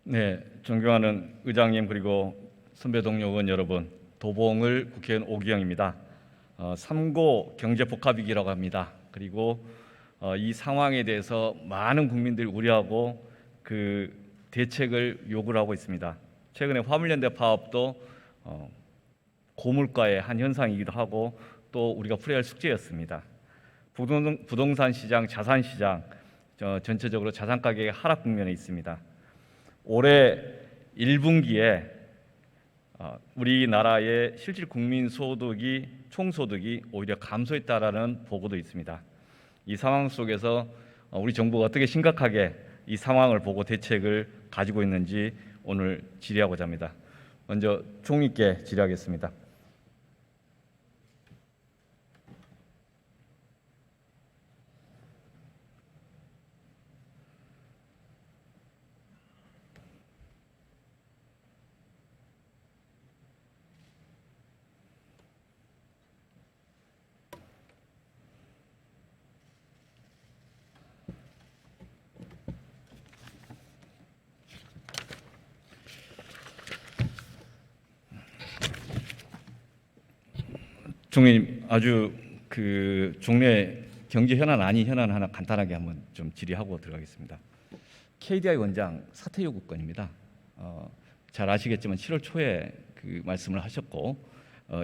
네, 존경하는 의장님 그리고 선배 동료 의원 여러분, 도봉을 국회의원 오기영입니다. 3고 경제복합위기라고 합니다. 그리고 이 상황에 대해서 많은 국민들이 우려하고 그 대책을 요구를 하고 있습니다. 최근에 화물연대 파업도 고물가의 한 현상이기도 하고 또 우리가 풀어야 할 숙제였습니다. 부동산 시장, 자산 시장 전체적으로 자산 가격의 하락 국면에 있습니다. 올해 1분기에 우리나라의 실질 국민 소득이 총소득이 오히려 감소했다라는 보고도 있습니다. 이 상황 속에서 우리 정부가 어떻게 심각하게 이 상황을 보고 대책을 가지고 있는지 오늘 질의하고자 합니다. 먼저 총리께 질의하겠습니다. 총리님, 아주 종래 경제 현안 아닌 현안 하나 간단하게 한번 좀 질의하고 들어가겠습니다. KDI 원장 사퇴 요구 건입니다. 잘 아시겠지만 7월 초에 그 말씀을 하셨고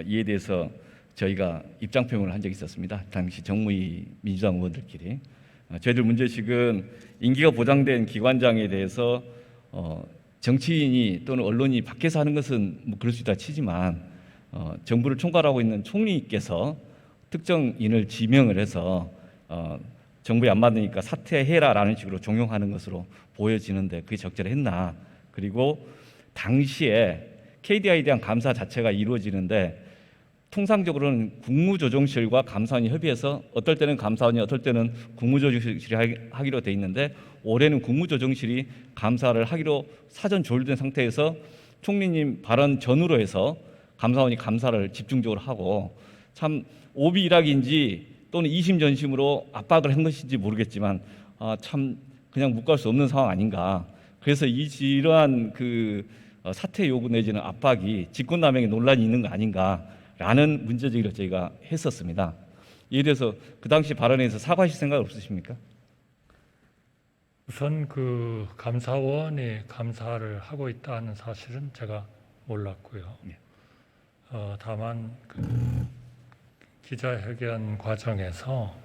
이에 대해서 저희가 입장 표명을 한 적이 있었습니다. 당시 정무위 민주당 의원들끼리 저희들 문제식은 임기가 보장된 기관장에 대해서 정치인이 또는 언론이 밖에서 하는 것은 뭐 그럴 수 있다 치지만 정부를 총괄하고 있는 총리께서 특정인을 지명을 해서 정부에 안 맞으니까 사퇴해라라는 식으로 종용하는 것으로 보여지는데 그게 적절했나? 그리고 당시에 KDI에 대한 감사 자체가 이루어지는데 통상적으로는 국무조정실과 감사원이 협의해서 어떨 때는 감사원이 어떨 때는 국무조정실이 하기로 돼 있는데 올해는 국무조정실이 감사를 하기로 사전 조율된 상태에서 총리님 발언 전후로 해서 감사원이 감사를 집중적으로 하고 참 오비일학인지 또는 이심전심으로 압박을 한 것인지 모르겠지만 참 그냥 묵과할 수 없는 상황 아닌가. 그래서 이러한 사퇴 요구 내지는 압박이 직권남용의 논란이 있는 거 아닌가라는 문제제기를 저희가 했었습니다. 이에 대해서 그 당시 발언에서 사과하실 생각 없으십니까? 우선 그 감사원이 감사를 하고 있다는 사실은 제가 몰랐고요. 네. 다만 그 기자회견 과정에서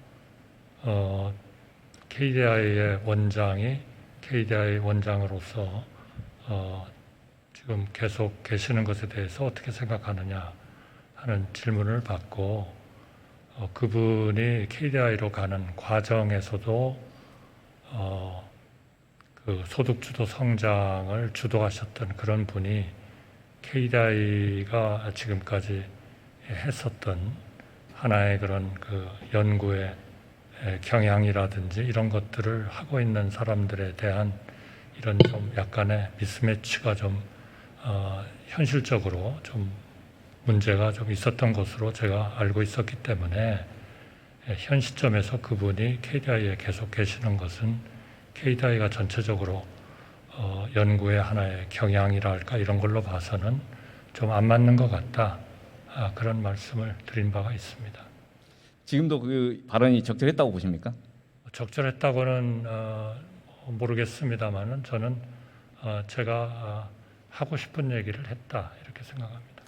KDI의 원장이 KDI 원장으로서 지금 계속 계시는 것에 대해서 어떻게 생각하느냐 하는 질문을 받고 그분이 KDI로 가는 과정에서도 그 소득주도 성장을 주도하셨던 그런 분이 KDI가 지금까지 했었던 하나의 그런 그 연구의 경향이라든지 이런 것들을 하고 있는 사람들에 대한 이런 좀 약간의 미스매치가 좀 현실적으로 좀 문제가 좀 있었던 것으로 제가 알고 있었기 때문에 현 시점에서 그분이 KDI에 계속 계시는 것은 KDI가 전체적으로 연구의 하나의 경향이랄까 이런 걸로 봐서는 좀 안 맞는 것 같다. 그런 말씀을 드린 바가 있습니다. 지금도 그 발언이 적절했다고 보십니까? 적절했다고는 모르겠습니다만은 저는 제가 하고 싶은 얘기를 했다 이렇게 생각합니다.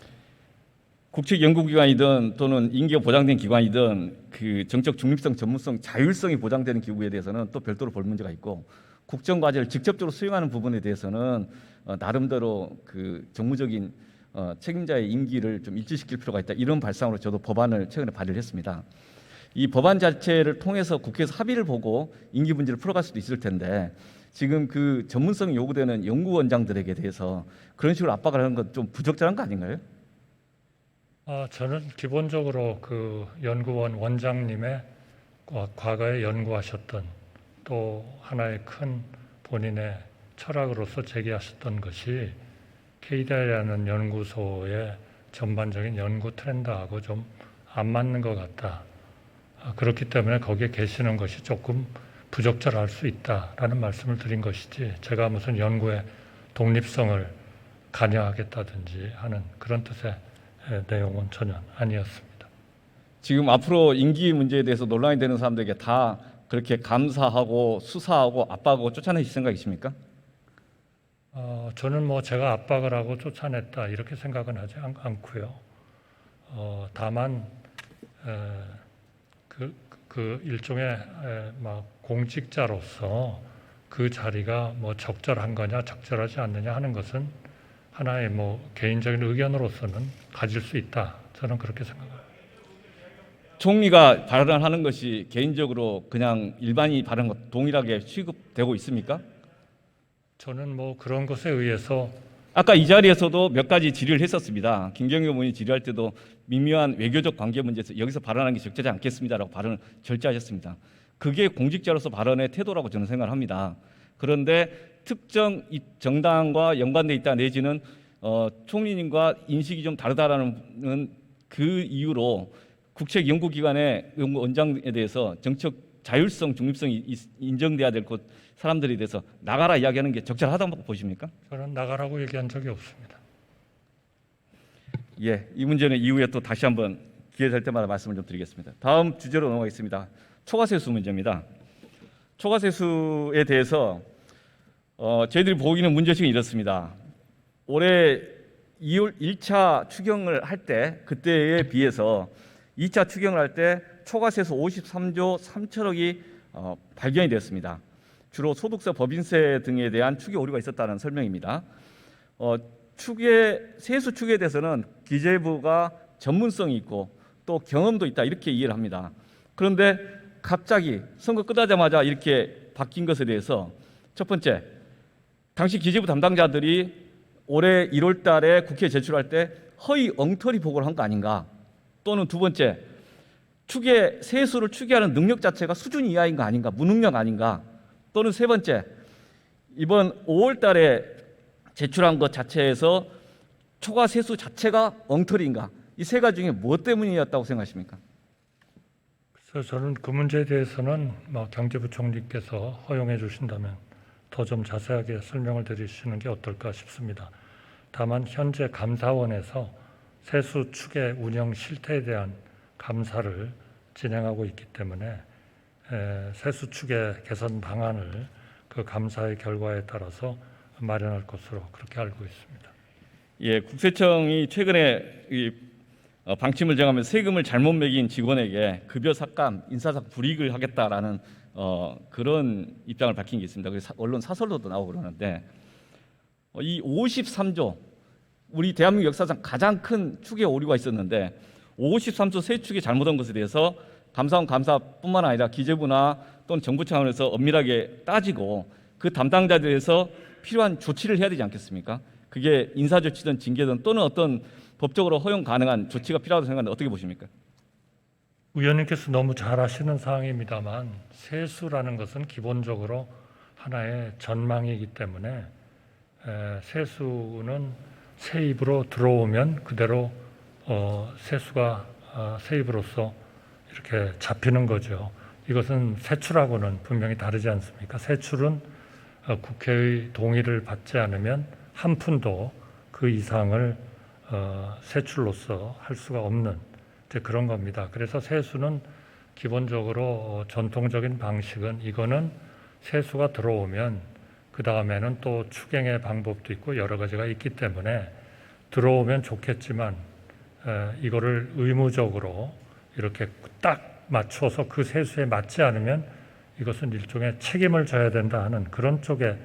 국책 연구기관이든 또는 임기가 보장된 기관이든 그 정책 중립성, 전문성, 자율성이 보장되는 기구에 대해서는 또 별도로 볼 문제가 있고 국정 과제를 직접적으로 수행하는 부분에 대해서는 나름대로 그 정무적인 책임자의 임기를 좀 일치시킬 필요가 있다. 이런 발상으로 저도 법안을 최근에 발의를 했습니다. 이 법안 자체를 통해서 국회에서 합의를 보고 임기 문제를 풀어갈 수도 있을 텐데 지금 그 전문성이 요구되는 연구원장들에게 대해서 그런 식으로 압박을 하는 건 좀 부적절한 거 아닌가요? 저는 기본적으로 그 연구원 원장님의 과거에 연구하셨던 또 하나의 큰 본인의 철학으로서 제기하셨던 것이 KDI라는 연구소의 전반적인 연구 트렌드하고 좀 안 맞는 것 같다. 그렇기 때문에 거기에 계시는 것이 조금 부적절할 수 있다라는 말씀을 드린 것이지 제가 무슨 연구에 독립성을 관여하겠다든지 하는 그런 뜻의 내용은 전혀 아니었습니다. 지금 앞으로 임기 문제에 대해서 논란이 되는 사람들에게 다 그렇게 감사하고 수사하고 압박하고 쫓아내실 생각이십니까? 저는 뭐 제가 압박을 하고 쫓아냈다 이렇게 생각은 하지 않고요. 다만 그 일종의 막 공직자로서 그 자리가 뭐 적절한 거냐 적절하지 않느냐 하는 것은 하나의 뭐 개인적인 의견으로서는 가질 수 있다. 저는 그렇게 생각합니다. 총리가 발언을 하는 것이 개인적으로 그냥 일반인이 발언 것 동일하게 취급되고 있습니까? 저는 뭐 그런 것에 의해서 아까 이 자리에서도 몇 가지 질의를 했었습니다. 김경호 의원이 질의할 때도 미묘한 외교적 관계 문제에서 여기서 발언하는 게 적절하지 않겠습니다라고 발언을 절제하셨습니다. 그게 공직자로서 발언의 태도라고 저는 생각을 합니다. 그런데 특정 정당과 연관돼 있다 내지는 총리님과 인식이 좀 다르다라는 그 이유로 국책연구기관의 연구원장에 대해서 정책 자율성, 중립성이 인정돼야 될 것 사람들에 대해서 나가라 이야기하는 게 적절하다고 보십니까? 저는 나가라고 얘기한 적이 없습니다. 예, 이 문제는 이후에 또 다시 한번 기회 될 때마다 말씀을 좀 드리겠습니다. 다음 주제로 넘어가겠습니다. 초과세수 문제입니다. 초과세수에 대해서 저희들이 보기는 문제식은 이렇습니다. 올해 2월 1차 추경을 할 때 그때에 비해서 2차 추경을 할 때 초과세수 53조 3천억이 발견이 되었습니다. 주로 소득세, 법인세 등에 대한 추계 오류가 있었다는 설명입니다. 세수 추계에 대해서는 기재부가 전문성이 있고 또 경험도 있다 이렇게 이해를 합니다. 그런데 갑자기 선거 끝나자마자 이렇게 바뀐 것에 대해서 첫 번째, 당시 기재부 담당자들이 올해 1월 달에 국회에 제출할 때 허위 엉터리 보고를 한 거 아닌가? 또는 두 번째, 세수를 추계하는 능력 자체가 수준 이하인 거 아닌가? 무능력 아닌가? 또는 세 번째, 이번 5월 달에 제출한 것 자체에서 초과 세수 자체가 엉터리인가? 이 세 가지 중에 무엇 때문이었다고 생각하십니까? 그래서 저는 그 문제에 대해서는 경제부총리께서 허용해 주신다면 더 좀 자세하게 설명을 드리시는 게 어떨까 싶습니다. 다만 현재 감사원에서 세수 추계 운영 실태에 대한 감사를 진행하고 있기 때문에 세수 추계 개선 방안을 그 감사의 결과에 따라서 마련할 것으로 그렇게 알고 있습니다. 예, 국세청이 최근에 방침을 정하면서 세금을 잘못 매긴 직원에게 급여 삭감, 인사상 불이익을 하겠다라는 그런 입장을 밝힌 게 있습니다. 그래서 언론 사설로도 나오고 그러는데 이 53조 우리 대한민국 역사상 가장 큰 추계 오류가 있었는데 53조 세축이 잘못한 것에 대해서 감사원 감사뿐만 아니라 기재부나 또는 정부 차원에서 엄밀하게 따지고 그 담당자들에서 필요한 조치를 해야 되지 않겠습니까? 그게 인사조치든 징계든 또는 어떤 법적으로 허용 가능한 조치가 필요하다고 생각하는데 어떻게 보십니까? 의원님께서 너무 잘 아시는 사항입니다만 세수라는 것은 기본적으로 하나의 전망이기 때문에 세수는 세입으로 들어오면 그대로 세수가 세입으로서 이렇게 잡히는 거죠. 이것은 세출하고는 분명히 다르지 않습니까? 세출은 국회의 동의를 받지 않으면 한 푼도 그 이상을 세출로서 할 수가 없는 그런 겁니다. 그래서 세수는 기본적으로 전통적인 방식은 이거는 세수가 들어오면 그 다음에는 또 추경의 방법도 있고 여러 가지가 있기 때문에 들어오면 좋겠지만 이거를 의무적으로 이렇게 딱 맞춰서 그 세수에 맞지 않으면 이것은 일종의 책임을 져야 된다 하는 그런 쪽의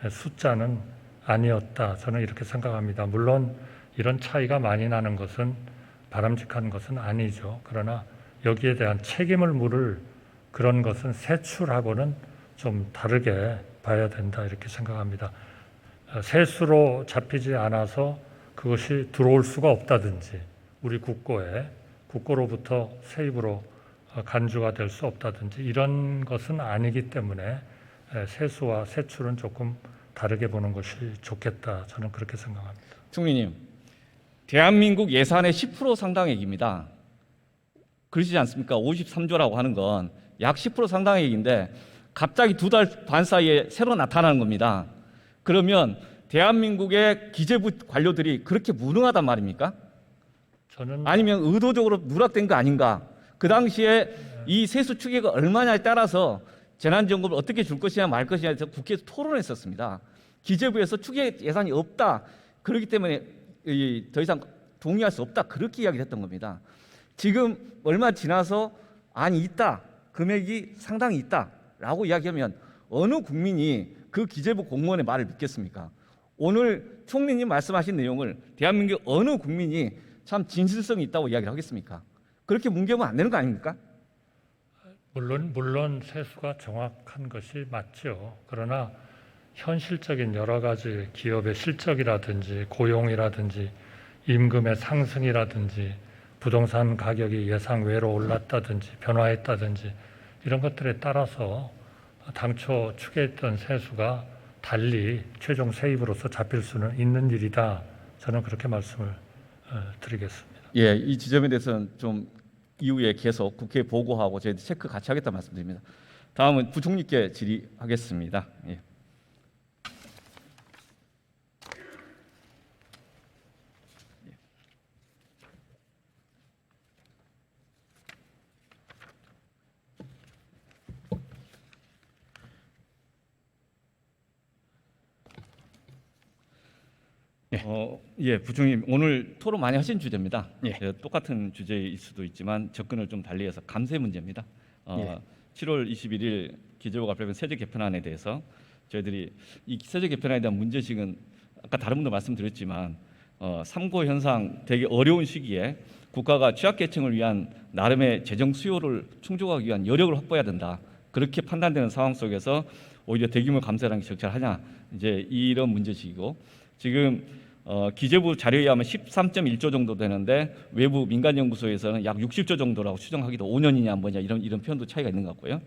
숫자는 아니었다. 저는 이렇게 생각합니다. 물론 이런 차이가 많이 나는 것은 바람직한 것은 아니죠. 그러나 여기에 대한 책임을 물을 그런 것은 세출하고는 좀 다르게 봐야 된다 이렇게 생각합니다. 세수로 잡히지 않아서 그것이 들어올 수가 없다든지 우리 국고로부터 세입으로 간주가 될 수 없다든지 이런 것은 아니기 때문에 세수와 세출은 조금 다르게 보는 것이 좋겠다. 저는 그렇게 생각합니다. 총리님, 대한민국 예산의 10% 상당액입니다. 그러시지 않습니까? 53조라고 하는 건 약 10% 상당액인데 갑자기 2달 반 사이에 새로 나타나는 겁니다. 그러면 대한민국의 기재부 관료들이 그렇게 무능하단 말입니까? 저는 아니면 의도적으로 누락된 거 아닌가? 그 당시에 이 세수 추계가 얼마냐에 따라서 재난지원금을 어떻게 줄 것이냐 말 것이냐에 대해서 국회에서 토론했었습니다. 기재부에서 추계 예산이 없다. 그렇기 때문에 더 이상 동의할 수 없다. 그렇게 이야기를 했던 겁니다. 지금 얼마 지나서 아니 있다. 금액이 상당히 있다라고 이야기하면 어느 국민이 그 기재부 공무원의 말을 믿겠습니까? 오늘 총리님 말씀하신 내용을 대한민국 어느 국민이 참 진실성이 있다고 이야기를 하겠습니까? 그렇게 뭉개면 안 되는 거 아닙니까? 물론 세수가 정확한 것이 맞죠. 그러나 현실적인 여러 가지 기업의 실적이라든지 고용이라든지 임금의 상승이라든지 부동산 가격이 예상 외로 올랐다든지 변화했다든지 이런 것들에 따라서 당초 추계했던 세수가 달리 최종 세입으로서 잡힐 수는 있는 일이다. 저는 그렇게 말씀을 드리겠습니다. 예, 이 지점에 대해서는 좀 이후에 계속 국회에 보고하고 저희 체크 같이 하겠다 말씀드립니다. 다음은 부총리께 질의하겠습니다. 예. 예, 부총리 오늘 토론 많이 하신 주제입니다. 예. 똑같은 주제일 수도 있지만 접근을 좀 달리해서 감세 문제입니다. 7월 21일 기재부가 발표한 세제 개편안에 대해서 저희들이 이 세제 개편안에 대한 문제식은 아까 다른 분도 말씀드렸지만 삼고 현상 되게 어려운 시기에 국가가 취약계층을 위한 나름의 재정 수요를 충족하기 위한 여력을 확보해야 된다. 그렇게 판단되는 상황 속에서 오히려 대규모 감세라는 게 적절하냐 이제 이런 문제식이고 지금 기재부 자료에 의하면 13.1조 정도 되는데 외부 민간 연구소에서는 약 60조 정도라고 추정하기도 5년이냐 뭐냐 이런 표현도 차이가 있는 것 같고요.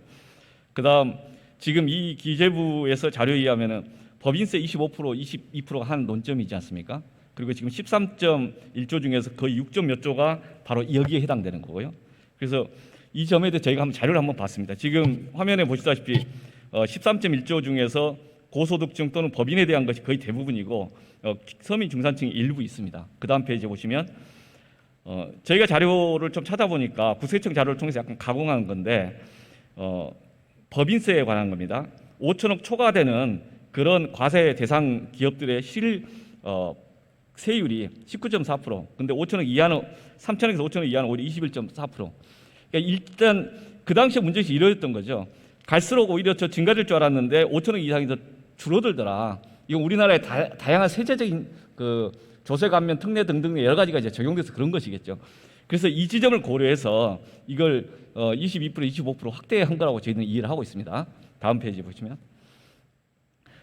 그다음 지금 이 기재부에서 자료에 의하면은 법인세 25% 22%가 한 논점이지 않습니까? 그리고 지금 13.1조 중에서 거의 6점 몇 조가 바로 여기에 해당되는 거고요. 그래서 이 점에 대해 저희가 자료를 한번 봤습니다. 지금 화면에 보시다시피 13.1조 중에서 고소득층 또는 법인에 대한 것이 거의 대부분이고 서민 중산층이 일부 있습니다. 그 다음 페이지에 보시면 저희가 자료를 좀 찾아보니까 국세청 자료를 통해서 약간 가공한 건데 법인세에 관한 겁니다. 5천억 초과되는 그런 과세 대상 기업들의 세율이 19.4%. 근데 5천억 이하는 3천억에서 5천억 이하는 오히려 21.4%. 그러니까 일단 그 당시에 문제시 이러했던 거죠. 갈수록 오히려 저 증가될 줄 알았는데 5천억 이상이 더 줄어들더라. 이건 우리나라의 다양한 세제적인 그 조세 감면 특례 등등 여러 가지가 이제 적용돼서 그런 것이겠죠. 그래서 이 지점을 고려해서 이걸 22% 25% 확대한 거라고 저희는 이해를 하고 있습니다. 다음 페이지 보시면.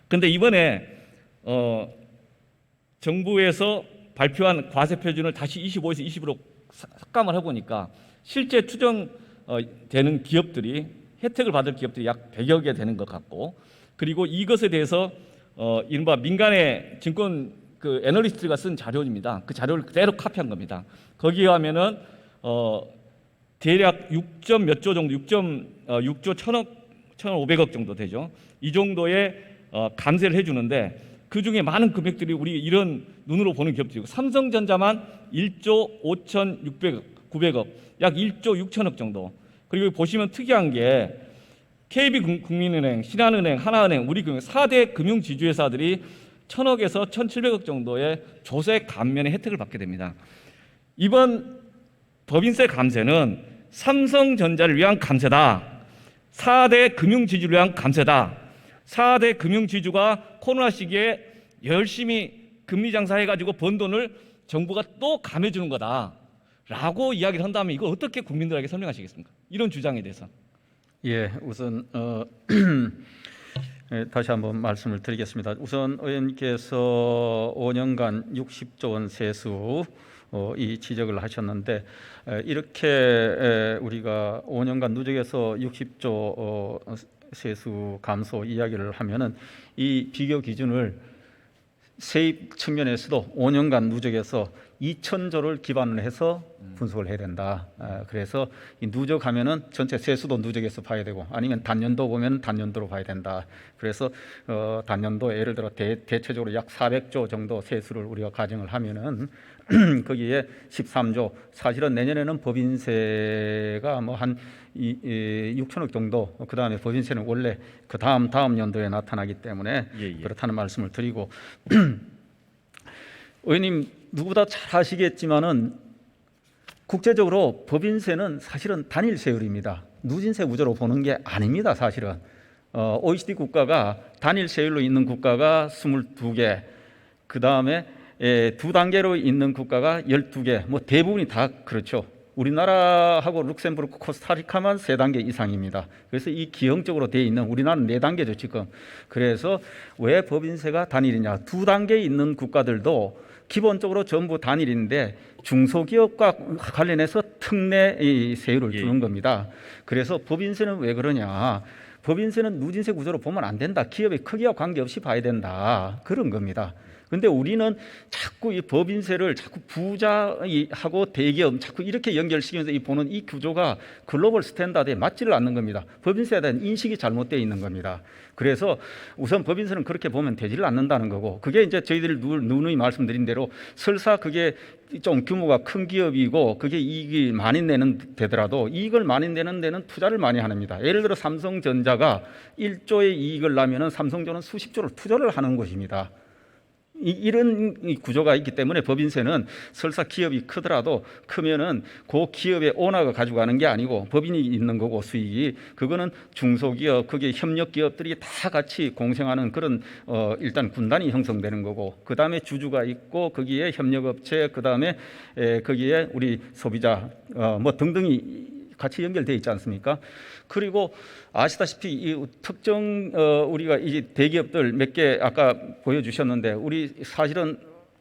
근데 이번에 정부에서 발표한 과세 표준을 다시 25에서 20으로 삭감을 해보니까 실제 추정되는 기업들이 혜택을 받을 기업들이 약 100여 개 되는 것 같고 그리고 이것에 대해서 이른바 민간의 증권 그 애널리스트가 쓴 자료입니다. 그 자료를 그대로 카피한 겁니다. 거기에 하면은 대략 6점 몇 조 정도, 6조 1,500억 정도 되죠. 이 정도의 감세를 해주는데 그 중에 많은 금액들이 우리 이런 눈으로 보는 기업들이고 삼성전자만 1조 5,600억, 900억, 약 1조 6천억 정도. 그리고 보시면 특이한 게 KB국민은행, 신한은행, 하나은행, 우리금융 4대 금융지주회사들이 1,000억에서 1,700억 정도의 조세 감면의 혜택을 받게 됩니다. 이번 법인세 감세는 삼성전자를 위한 감세다. 4대 금융지주를 위한 감세다. 4대 금융지주가 코로나 시기에 열심히 금리 장사해가지고 번 돈을 정부가 또 감해주는 거다라고 이야기를 한다면 이거 어떻게 국민들에게 설명하시겠습니까? 이런 주장에 대해서. 예, 우선 다시 한번 말씀을 드리겠습니다. 우선 의원님께서 5년간 60조 원 세수 이 지적을 하셨는데 이렇게 우리가 5년간 누적해서 60조 세수 감소 이야기를 하면은 이 비교 기준을 세입 측면에서도 5년간 누적해서 2,000조를 기반으로 해서 분석을 해야 된다. 그래서 이 누적하면은 전체 세수도 누적해서 봐야 되고 아니면 단년도 보면 단년도로 봐야 된다. 그래서 단년도 예를 들어 대체적으로 약 400조 정도 세수를 우리가 가정을 하면은 거기에 13조 사실은 내년에는 법인세가 뭐 한 6천억 정도 그다음에 법인세는 원래 그 다음 연도에 나타나기 때문에 예. 그렇다는 말씀을 드리고 의원님 누구보다 잘 아시겠지만은 국제적으로 법인세는 사실은 단일 세율입니다. 누진세 구조로 보는 게 아닙니다. 사실은 OECD 국가가 단일 세율로 있는 국가가 22개, 그 다음에 두 단계로 있는 국가가 12개, 뭐 대부분이 다 그렇죠. 우리나라하고 룩셈부르크, 코스타리카만 3단계 이상입니다. 그래서 이 기형적으로 돼 있는 우리나라는 4단계죠 지금. 그래서 왜 법인세가 단일이냐? 2단계에 있는 국가들도 기본적으로 전부 단일인데 중소기업과 관련해서 특례 세율을 주는 겁니다. 그래서 법인세는 왜 그러냐? 법인세는 누진세 구조로 보면 안 된다. 기업의 크기와 관계없이 봐야 된다. 그런 겁니다. 근데 우리는 자꾸 이 법인세를 자꾸 부자하고 대기업 자꾸 이렇게 연결시키면서 보는 이 구조가 글로벌 스탠다드에 맞지를 않는 겁니다. 법인세에 대한 인식이 잘못되어 있는 겁니다. 그래서 우선 법인세는 그렇게 보면 되지를 않는다는 거고 그게 이제 저희들이 누누이 말씀드린 대로 설사 그게 좀 규모가 큰 기업이고 그게 이익이 많이 내는 되더라도 이익을 많이 내는 데는 투자를 많이 합니다. 예를 들어 삼성전자가 1조의 이익을 나면은 삼성전자는 수십조를 투자를 하는 것입니다. 이런 구조가 있기 때문에 법인세는 설사 기업이 크더라도 크면은 그 기업의 오너가 가져가는 게 아니고 법인이 있는 거고 수익이 그거는 중소기업 그게 협력기업들이 다 같이 공생하는 그런 일단 군단이 형성되는 거고 그 다음에 주주가 있고 거기에 협력업체 그 다음에 거기에 우리 소비자 뭐 등등이 같이 연결되어 있지 않습니까? 그리고 아시다시피 이 특정 우리가 이 대기업들 몇 개 아까 보여주셨는데 우리 사실은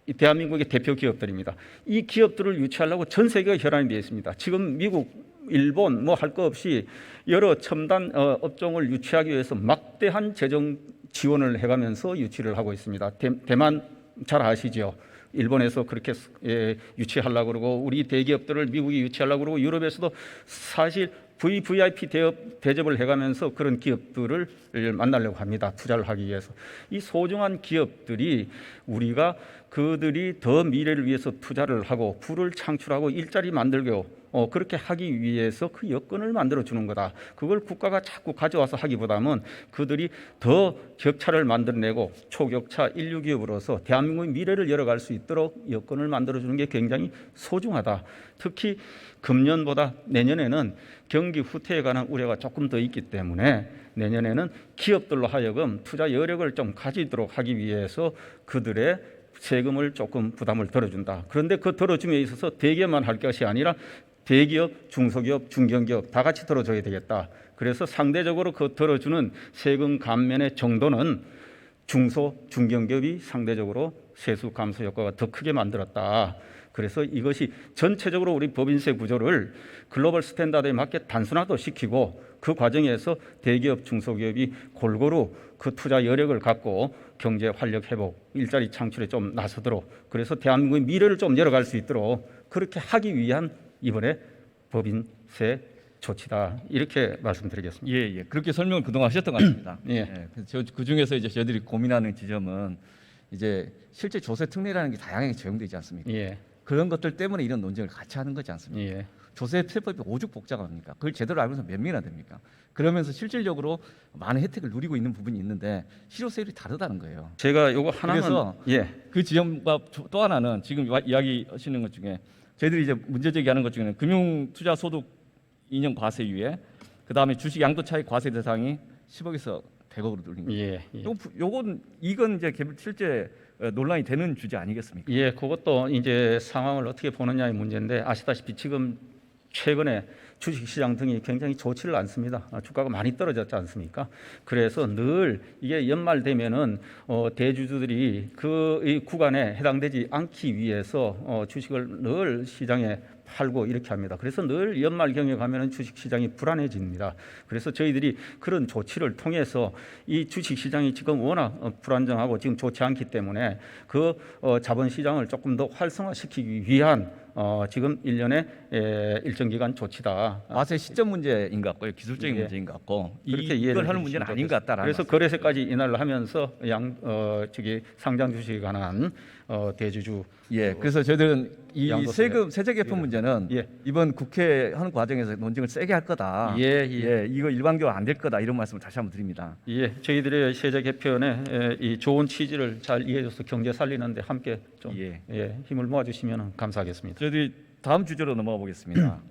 이 대한민국의 대표 기업들입니다. 이 기업들을 유치하려고 전 세계가 혈안이 되어 있습니다. 지금 미국, 일본 뭐 할 거 없이 여러 첨단 업종을 유치하기 위해서 막대한 재정 지원을 해가면서 유치를 하고 있습니다. 대만 잘 아시죠? 일본에서 그렇게 유치하려고 그러고 우리 대기업들을 미국이 유치하려고 그러고 유럽에서도 사실 VVIP 대접을 해가면서 그런 기업들을 만나려고 합니다. 투자를 하기 위해서. 이 소중한 기업들이 우리가 그들이 더 미래를 위해서 투자를 하고 부를 창출하고 일자리 만들고 그렇게 하기 위해서 그 여건을 만들어 주는 거다. 그걸 국가가 자꾸 가져와서 하기보다는 그들이 더 격차를 만들어내고 초격차 인류 기업으로서 대한민국의 미래를 열어갈 수 있도록 여건을 만들어 주는 게 굉장히 소중하다. 특히 금년보다 내년에는 경기 후퇴에 관한 우려가 조금 더 있기 때문에 내년에는 기업들로 하여금 투자 여력을 좀 가지도록 하기 위해서 그들의 세금을 조금 부담을 덜어준다. 그런데 그 덜어줌에 있어서 대기업만 할 것이 아니라 대기업, 중소기업, 중견기업 다 같이 덜어줘야 되겠다. 그래서 상대적으로 그 덜어주는 세금 감면의 정도는 중소, 중견기업이 상대적으로 세수 감소 효과가 더 크게 만들었다. 그래서 이것이 전체적으로 우리 법인세 구조를 글로벌 스탠다드에 맞게 단순화도 시키고 그 과정에서 대기업, 중소기업이 골고루 그 투자 여력을 갖고 경제 활력 회복, 일자리 창출에 좀 나서도록 그래서 대한민국의 미래를 좀 열어갈 수 있도록 그렇게 하기 위한 이번에 법인세 조치다 이렇게 말씀드리겠습니다. 예. 그렇게 설명을 그동안 하셨던 것 같습니다. 예. 그래서 그 중에서 이제 저희들이 고민하는 지점은 이제 실제 조세 특례라는 게 다양하게 적용되지 않습니까? 예. 그런 것들 때문에 이런 논쟁을 같이 하는 거지 않습니까? 예. 조세 세법이 오죽 복잡합니까? 그걸 제대로 알고서 몇 명이나 됩니까? 그러면서 실질적으로 많은 혜택을 누리고 있는 부분이 있는데 실효세율이 다르다는 거예요. 제가 요거 하나는 그래서 그 지점과 또 하나는 지금 이야기하시는 것 중에 저희들이 이제 문제 제기하는 것 중에는 금융투자소득 인형 과세 유예, 그 다음에 주식 양도 차익 과세 대상이 10억에서 100억으로 늘린 거예요. 이건 이제 실제 논란이 되는 주제 아니겠습니까? 예, 그것도 이제 상황을 어떻게 보느냐의 문제인데 아시다시피 지금 최근에 주식시장 등이 굉장히 좋지를 않습니다. 주가가 많이 떨어졌지 않습니까? 그래서 늘 이게 연말 되면은 대주주들이 이 구간에 해당되지 않기 위해서 주식을 늘 시장에 팔고 이렇게 합니다. 그래서 늘 연말 경에 가면은 주식 시장이 불안해집니다. 그래서 저희들이 그런 조치를 통해서 이 주식 시장이 지금 워낙 불안정하고 지금 좋지 않기 때문에 그 자본 시장을 조금 더 활성화시키기 위한 지금 1년의 일정 기간 조치다. 맛의 시점 문제인 것 같고요, 기술적인 예. 문제인 것 같고 그렇게 이해를 이걸 하는 해주시면 문제는 아닌 것 같다라는. 그래서 거래세까지 인하를 하면서 상장 주식에 관한 대주주 예, 그래서 저희들은 이 양도세. 세금 세제 개편 문제는 예. 이번 국회 하는 과정에서 논쟁을 세게 할 거다. 예. 이거 일반적으로 안 될 거다 이런 말씀을 다시 한번 드립니다. 예, 저희들의 세제 개편에 이 좋은 취지를 잘 이해해줘서 경제 살리는데 함께 좀 힘을 모아주시면 감사하겠습니다. 저희들이 다음 주제로 넘어가 보겠습니다.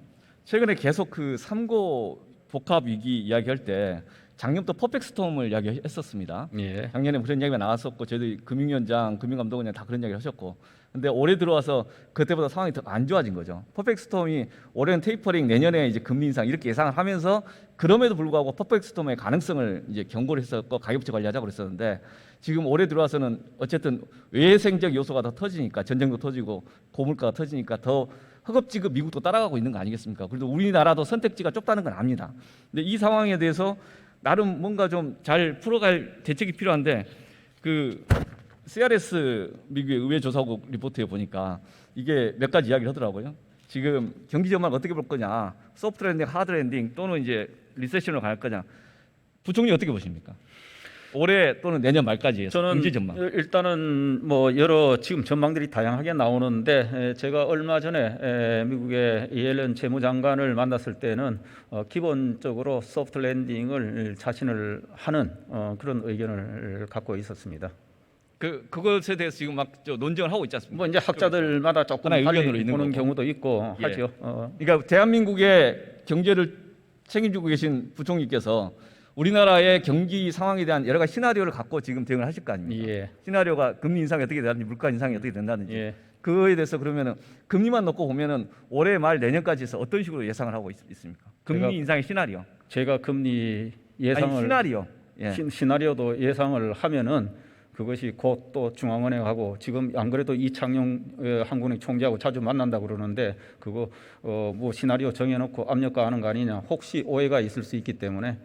최근에 계속 그 3고 복합 위기 이야기할 때 작년부터 퍼펙트 스톰을 이야기했었습니다. 예. 작년에 그런 이야기가 나왔었고 저희들이 금융위원장, 금융감독원장 다 그런 이야기를 하셨고, 근데 올해 들어와서 그때보다 상황이 더 안 좋아진 거죠. 퍼펙트 스톰이 올해는 테이퍼링, 내년에 이제 금리 인상 이렇게 예상을 하면서 그럼에도 불구하고 퍼펙트 스톰의 가능성을 이제 경고를 했었고 가계부채 관리하자고 그랬었는데, 지금 올해 들어와서는 어쨌든 외생적 요소가 더 터지니까, 전쟁도 터지고 고물가가 터지니까 더 허겁지겁 미국도 따라가고 있는 거 아니겠습니까? 그래도 우리나라도 선택지가 좁다는 건 압니다. 근데 이 상황에 대해서 나름 뭔가 좀 잘 풀어갈 대책이 필요한데, 그 CRS 미국의 의회조사국 리포트에 보니까 이게 몇 가지 이야기를 하더라고요. 지금 경기 전망을 어떻게 볼 거냐, 소프트 랜딩, 하드 랜딩 또는 이제 리세션으로 갈 거냐. 부총리 어떻게 보십니까? 올해 또는 내년 말까지 해서 저는 경제 전망. 일단은 뭐 여러 지금 전망들이 다양하게 나오는데, 제가 얼마 전에 미국의 이엘런 재무장관을 만났을 때는 기본적으로 소프트 랜딩을 자신을 하는 그런 의견을 갖고 있었습니다. 그것에 대해서 지금 막 논쟁을 하고 있지 않습니까? 뭐 이제 학자들마다 조금 하나의 의견으로 달리 있는 보는 거고. 경우도 있고 예. 하죠. 그러니까 대한민국의 경제를 책임지고 계신 부총리께서 우리나라의 경기 상황에 대한 여러 가지 시나리오를 갖고 지금 대응을 하실 거 아닙니까? 예. 시나리오가 금리 인상이 어떻게 되는지, 물가 인상이 어떻게 된다든지, 예. 그거에 대해서 그러면은 금리만 놓고 보면은 올해 말 내년까지 해서 어떤 식으로 예상을 하고 있습니까? 금리 제가- 인상의 시나리오. 제가 금리 예상을 아니, 시나리오. 예. 시나리오도 예상을 하면은 그것이 곧 또 중앙은행 하고, 지금 안 그래도 이창용 한국은행 총재하고 자주 만난다고 그러는데, 그거 뭐 시나리오 정해놓고 압력가하는 거 아니냐, 혹시 오해가 있을 수 있기 때문에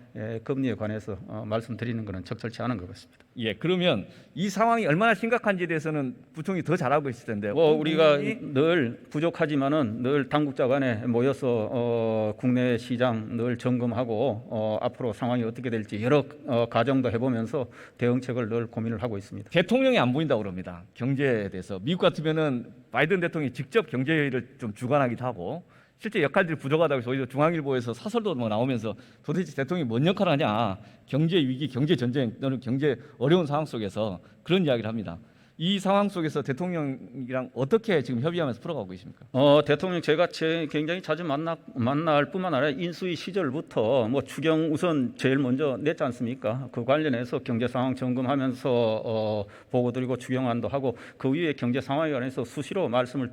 금리에 관해서 말씀드리는 것은 적절치 않은 것 같습니다. 예. 그러면 이 상황이 얼마나 심각한지에 대해서는 부총리 더 잘하고 있을 텐데. 뭐 우리가 국민이 늘 부족하지만은 늘 당국자 간에 모여서 국내 시장 늘 점검하고 앞으로 상황이 어떻게 될지 여러 가정도 해보면서 대응책을 늘 고민을 하고 있습니다. 대통령이 안 보인다고 그럽니다. 경제에 대해서. 미국 같으면은 바이든 대통령이 직접 경제회의를 좀 주관하기도 하고, 실제 역할들이 부족하다고 해서 오히려 중앙일보에서 사설도 뭐 나오면서 도대체 대통령이 뭔 역할을 하냐, 경제 위기, 경제 전쟁 또는 경제 어려운 상황 속에서 그런 이야기를 합니다. 이 상황 속에서 대통령이랑 어떻게 지금 협의하면서 풀어가고 계십니까? 대통령 제가 굉장히 자주 만날 뿐만 아니라 인수위 시절부터 뭐 추경 우선 제일 먼저 냈지 않습니까? 그 관련해서 경제 상황 점검하면서 보고드리고 추경안도 하고, 그 이후에 경제 상황에 관해서 수시로 말씀을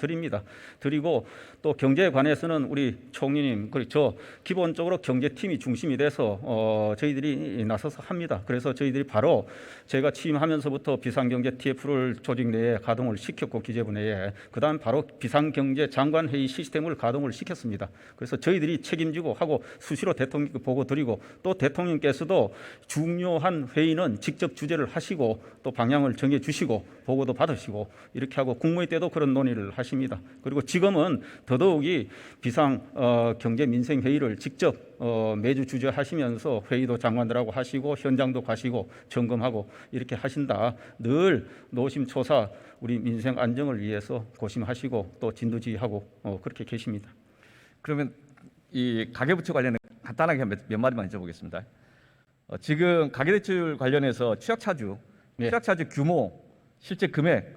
드리고, 또 경제에 관해서는 우리 총리님 그리고 저 기본적으로 경제팀이 중심이 돼서 저희들이 나서서 합니다. 그래서 저희들이 바로 제가 취임하면서부터 비상경제 TF를 조직 내에 가동을 시켰고, 기재부 내에, 그다음 바로 비상경제 장관 회의 시스템을 가동을 시켰습니다. 그래서 저희들이 책임지고 하고 수시로 대통령께 보고 드리고, 또 대통령께서도 중요한 회의는 직접 주재를 하시고 또 방향을 정해 주시고 보고도 받으시고 이렇게 하고, 국무회 때도 그런 논의를 하십니다. 그리고 지금은 더더욱이 비상 경제 민생 회의를 직접 매주 주재하시면서 회의도 장관들하고 하시고 현장도 가시고 점검하고 이렇게 하신다. 늘 노심초사 우리 민생 안정을 위해서 고심하시고 또 진두지휘하고 그렇게 계십니다. 그러면 이 가계부채 관련해 간단하게 몇 마디만 여쭤보겠습니다. 지금 가계대출 관련해서 취약차주 규모, 실제 금액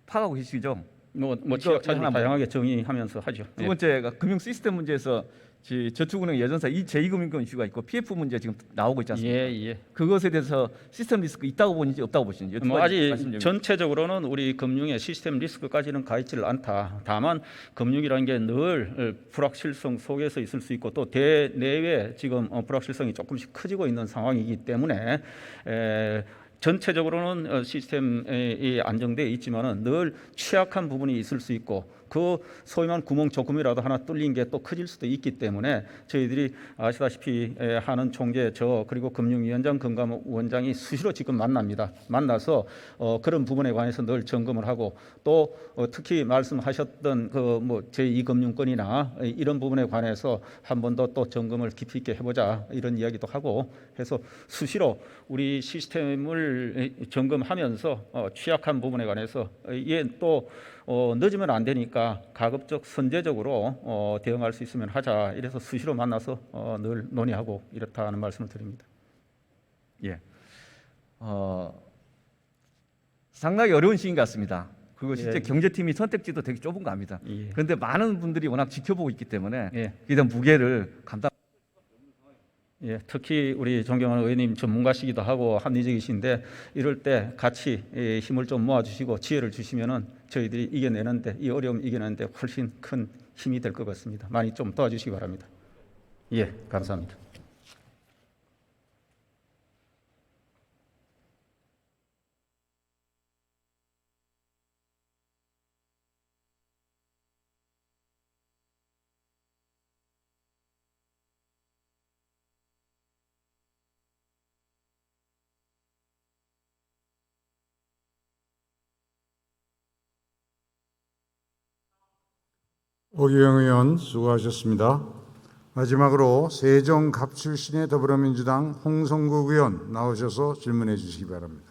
파악하고 계시죠? 뭐 이거 취약차주 하나 다양하게 정의하면서 하죠. 두 번째가 금융 시스템 문제에서 저축은행 예전사 제2금융권 이슈가 있고 PF 문제 지금 나오고 있지 않습니까? 예. 그것에 대해서 시스템 리스크 있다고 보는지 없다고 보시는지 뭐 아직 전체적으로는 우리 금융의 시스템 리스크까지는 가 있지를 않다. 다만 금융이라는 게 늘 불확실성 속에서 있을 수 있고 또 대내외 지금 불확실성이 조금씩 커지고 있는 상황이기 때문에 전체적으로는 시스템이 안정되어 있지만은 늘 취약한 부분이 있을 수 있고 그 소위 말하는 구멍 조금이라도 하나 뚫린 게 또 커질 수도 있기 때문에 저희들이 아시다시피 하는 총재 저 그리고 금융위원장 금감원장이 수시로 지금 만나서 그런 부분에 관해서 늘 점검을 하고 또 특히 말씀하셨던 그 뭐 제2금융권이나 이런 부분에 관해서 한 번 더 또 점검을 깊이 있게 해보자 이런 이야기도 하고 해서 수시로 우리 시스템을 점검하면서 취약한 부분에 관해서 이게 또 늦으면 안 되니까 가급적 선제적으로 대응할 수 있으면 하자. 이래서 수시로 만나서 늘 논의하고 이렇다는 말씀을 드립니다. 예, 상당히 어려운 시기인 것 같습니다. 그리고 실제 예. 경제팀이 선택지도 되게 좁은 거 압니다. 예. 그런데 많은 분들이 워낙 지켜보고 있기 때문에 예. 이런 무게를 감당. 예, 특히 우리 존경하는 의원님 전문가시기도 하고 합리적이신데 이럴 때 같이 힘을 좀 모아주시고 지혜를 주시면은 저희들이 이겨내는데 이 어려움 이겨내는데 훨씬 큰 힘이 될 것 같습니다. 많이 좀 도와주시기 바랍니다. 예, 감사합니다. 오기영 의원 수고하셨습니다. 마지막으로 세종갑 출신의 더불어민주당 홍성국 의원 나오셔서 질문해 주시기 바랍니다.